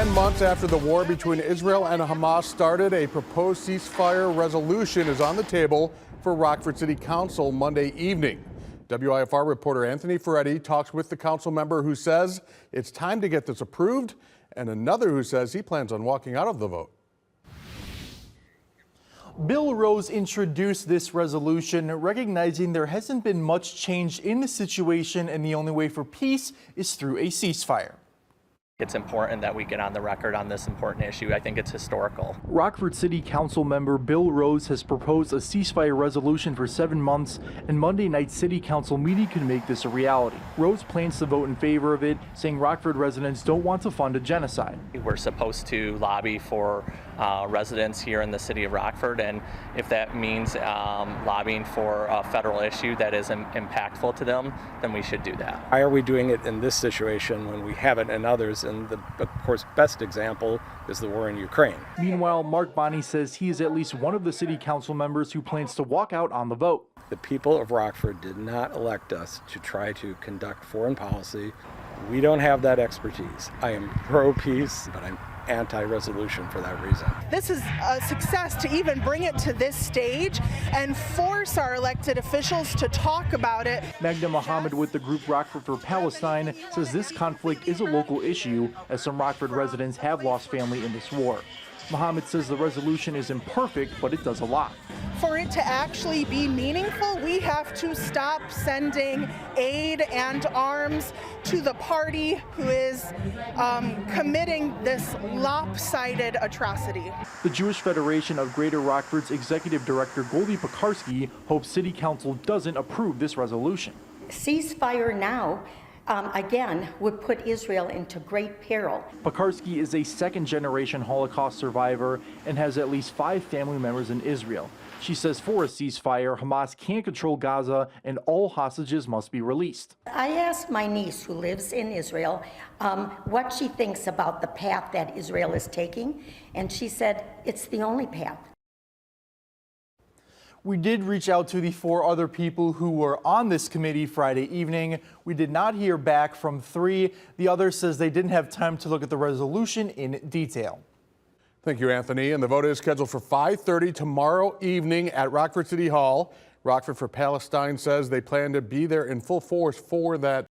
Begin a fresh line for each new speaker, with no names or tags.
10 months after the war between Israel and Hamas started, a proposed ceasefire resolution is on the table for Rockford City Council Monday evening. WIFR reporter Anthony Ferretti talks with the council member who says it's time to get this approved, and another who says he plans on walking out of the vote.
Bill Rose introduced this resolution, recognizing there hasn't been much change in the situation and the only way for peace is through a ceasefire.
It's important that we get on the record on this important issue. I think it's historical.
Rockford City Council member Bill Rose has proposed a ceasefire resolution for 7 months, and Monday night's City Council meeting could make this a reality. Rose plans to vote in favor of it, saying Rockford residents don't want to fund a genocide.
We're supposed to lobby for residents here in the city of Rockford, and if that means lobbying for a federal issue that is impactful to them, then we should do that.
Why are we doing it in this situation when we haven't in others? And the, of course, best example is the war in Ukraine.
Meanwhile, Mark Bonney says he is at least one of the city council members who plans to walk out on the vote.
The people of Rockford did not elect us to try to conduct foreign policy. We don't have that expertise. I am pro-peace, but I'm anti-resolution for that reason.
This is a success to even bring it to this stage and force our elected officials to talk about it.
Magna Muhammad with the group Rockford for Palestine says this conflict is a local issue, as some Rockford residents have lost family in this war. Muhammad says the resolution is imperfect, but it does a lot.
For it to actually be meaningful, we have to stop sending aid and arms to the party who is committing this lopsided atrocity.
The Jewish Federation of Greater Rockford's executive director Goldie Parari hopes City Council doesn't approve this resolution.
Ceasefire now again would put Israel into great peril.
Parari is a second-generation Holocaust survivor and has at least 5 family members in Israel. She says for a ceasefire, Hamas can't control Gaza and all hostages must be released.
I asked my niece, who lives in Israel, what she thinks about the path that Israel is taking, and she said it's the only path.
We did reach out to the 4 other people who were on this committee Friday evening. We did not hear back from 3. The other says they didn't have time to look at the resolution in detail.
Thank you, Anthony. And the vote is scheduled for 5:30 tomorrow evening at Rockford City Hall. Rockford for Palestine says they plan to be there in full force for that.